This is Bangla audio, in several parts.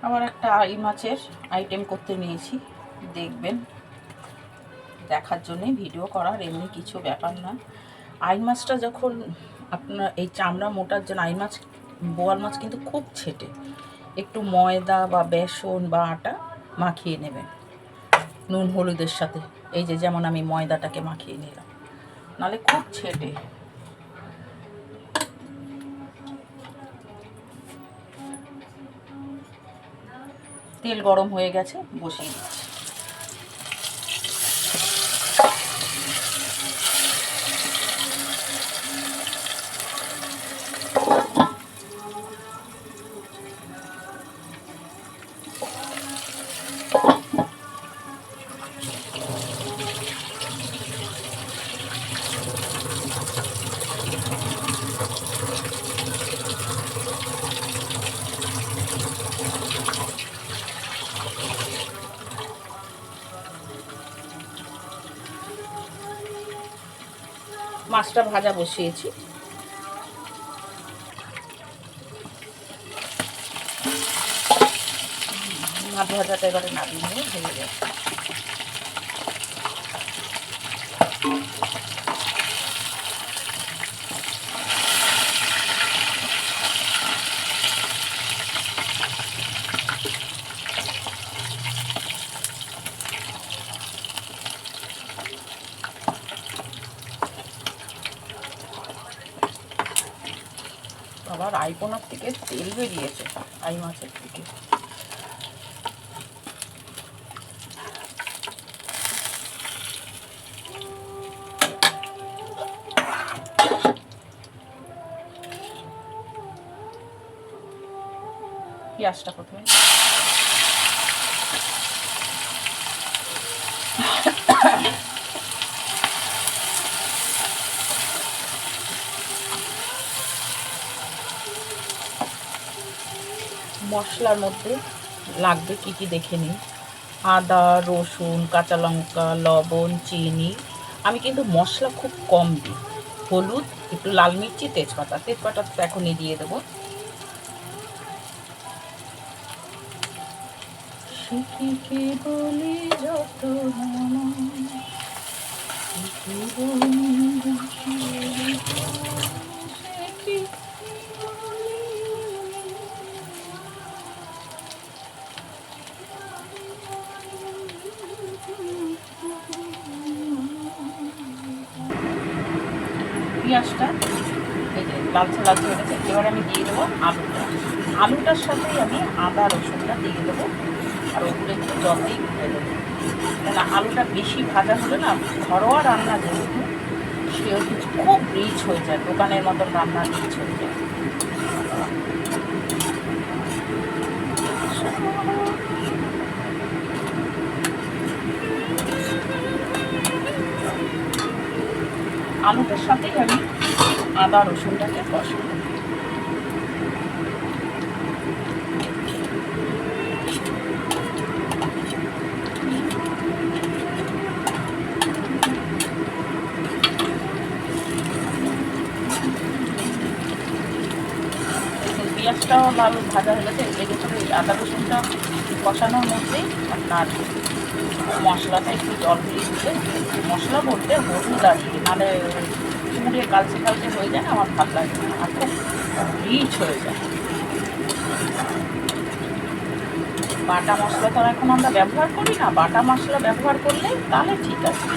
আবার একটা আই মাছের আইটেম করতে নিয়েছি, দেখবেন। দেখার জন্যই ভিডিও করার, এমনি কিছু ব্যাপার না। আই মাছটা যখন আপনার এই চামড়া মোটার জন্য, আই মাছ বোয়াল মাছ কিন্তু খুব ছেটে, একটু ময়দা বা বেসন বা আটা মাখিয়ে নেবেন নুন হলুদের সাথে। এই যে যেমন আমি ময়দাটাকে মাখিয়ে নিলাম, নাহলে খুব ছেটে। তেল গরম হয়ে গেছে, বসিয়ে দিচ্ছি। মাছটা ভাজা বসিয়েছি। মাছ ভাজাটা এবারে নামিয়ে নিয়ে ভেজে যাবে। আবার আইপোনার থেকে তেল বেরিয়েছে, আই মাছের থেকে। পেঁয়াজটা প্রথমে মশলার মধ্যে লাগবে কি কি দেখে নিই। আদা, রসুন, কাঁচা লঙ্কা, লবণ, চিনি। আমি কিন্তু মশলা খুব কম দিই। হলুদ, একটু লাল মির্চি, তেজপাতা। তেজপাতা তো এখনই দিয়ে দেবো। সুখীকে বলি যত পেঁয়াজটা এই যে লালচে লালচে হয়ে গেছে। এবার আমি দিয়ে দেবো আলুটা। আলুটার সাথেই আমি আদা রসুনটা দিয়ে দেবো, আর ওগুলো একটু জল দিয়ে ভেজে দেবো। কেন আলুটা বেশি ভাজা হলে না, ঘরোয়া রান্না যেহেতু, সেহেতু খুব রিচ হয়ে যায়, দোকানের মতন রান্না রিচ হয়ে যায়। আলুটার সাথেই আমি আদা রসুনটাকে কষাবো। পেঁয়াজটাও লাল ভাজা হয়ে গেছে। এই আদা রসুনটা কষানোর মধ্যেই আপনার মশলাটা একটু জল দিয়ে দিলে, মশলা বলতে হলুদ আর কি, নাহলে পুড়ে কালচে কালচে হয়ে যায় না, আমার ভালো লাগে না, আর খুব রিচ হয়ে যায়। বাটা মশলা তো এখন আমরা ব্যবহার করি না, বাটা মশলা ব্যবহার করলে তাহলে ঠিক আছে।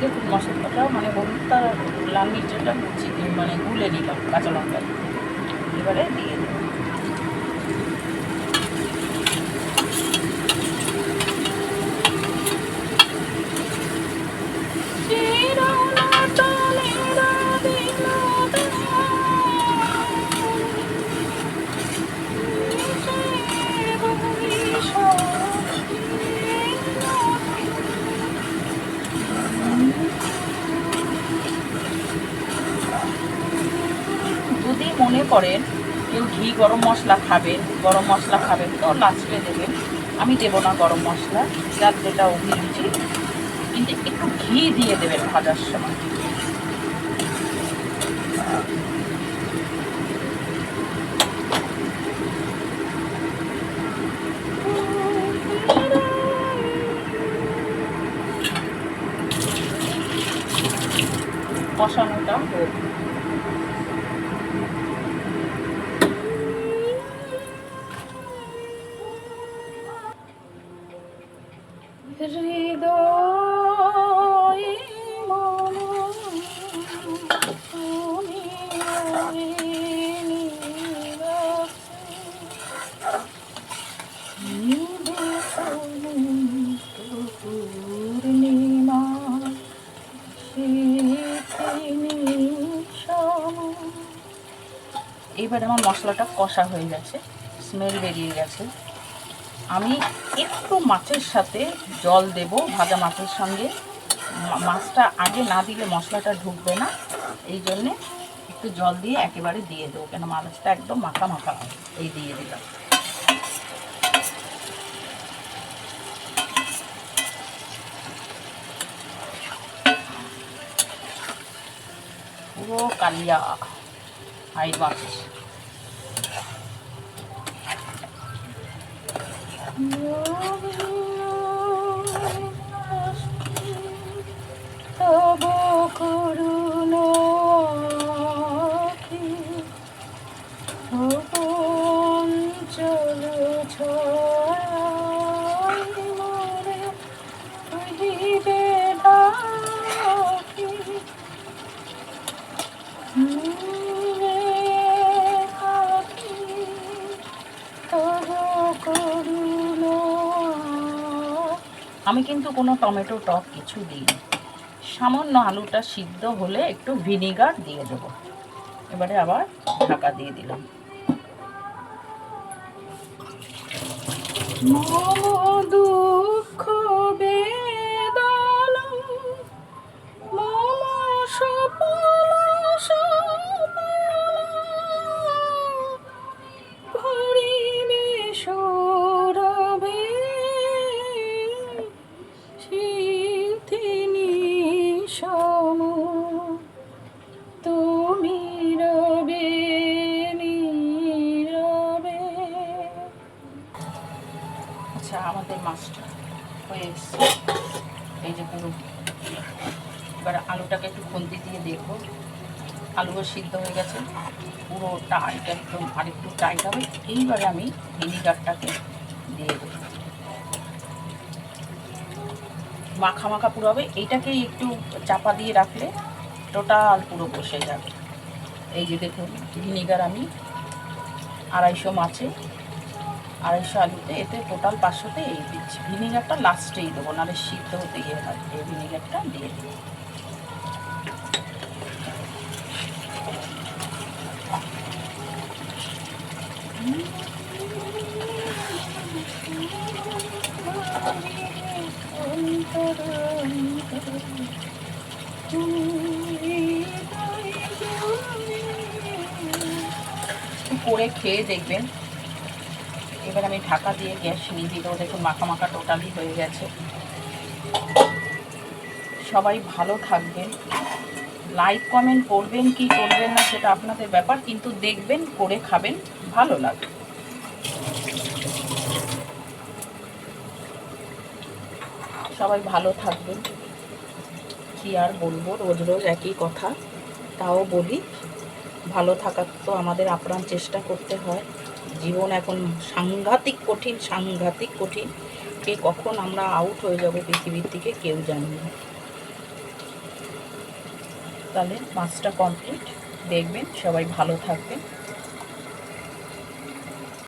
দেখুন মশলাটা মানে হলুদটা লাল মির্চটা মানে গুলে নিলাম কাঁচা লঙ্কা, এবারে দিয়ে দেবো। যদি মনে করেন কেউ ঘি গরম মশলা খাবেন তো লাস্টে দেবেন, আমি দেবো না গরম মশলা, যার যেটা অভিরুচি, কিন্তু একটু ঘি দিয়ে দেবেন ভাজার সময়। কষানোটা হোক। এবার আমার মশলাটা কষা হয়ে গেছে, স্মেল বেরিয়ে গেছে। আমি একটু মাছের সাথে জল দেব, ভাজা মাছের সঙ্গে। মাছটা আগে না দিলে মশলাটা ঢুকবে না, এই জন্যে একটু জল দিয়ে একেবারে দিয়ে দেবো, কেন মাছটা একদম মাখা মাখা হয়। এই দিয়ে দিলাম। পুরো কালিয়া আইর মাছ। আমি কিন্তু কোনো টমেটো টক কিছু দিইনি, সামান্য আলুটা সিদ্ধ হলে একটু ভিনিগার দিয়ে দেবো। এবারে আবার ঢাকা দিয়ে দিলাম। দুঃখ বেদনা আমাদের মাছটা হয়ে এসছে, এই যে পুরো। এবার আলুটাকে একটু খুন্তি দিয়ে দেখবো, আলুও সিদ্ধ হয়ে গেছে, পুরো টাইট, একদম আরেকটু টাইট হবে। এইবারে আমি ভিনিগারটাকে দিয়ে দেবো, মাখা মাখা পুরো হবে। এইটাকে একটু চাপা দিয়ে রাখলে টোটাল পুরো বসে যাবে। এই যে দেখুন ভিনিগার আমি 250 মাছে 250 আলুতে, এতে টোটাল 500তে এই দিচ্ছি। ভিনিগারটা লাস্টেই দেবো, নাহলে সিদ্ধ হতে গিয়ে হয়। এই ভিনিগারটা দিয়ে দেবো। করে খেয়ে দেখবেন। এবার আমি ঢাকা দিয়ে গ্যাস নিভিয়ে দেবো। দেখুন মাখা মাখা টোটালি হয়ে গেছে। সবাই ভালো থাকবেন, লাইক কমেন্ট করবেন কি করবেন না সেটা আপনাদের ব্যাপার, কিন্তু দেখবেন, করে খাবেন, ভালো লাগবে। সবাই ভালো থাকবেন। কি আর বলবো, রোজ রোজ একই কথা, তাও বলি ভালো থাকার তো আমাদের আপ্রাণ চেষ্টা করতে হয়। জীবন এখন সাংঘাতিক কঠিন, সাংঘাতিক কঠিন। কে কখন আমরা আউট হয়ে যাব পৃথিবীর থেকে কেউ জানি না। তাহলে মাছটা কমপ্লিট, দেখবেন সবাই ভালো থাকবেন।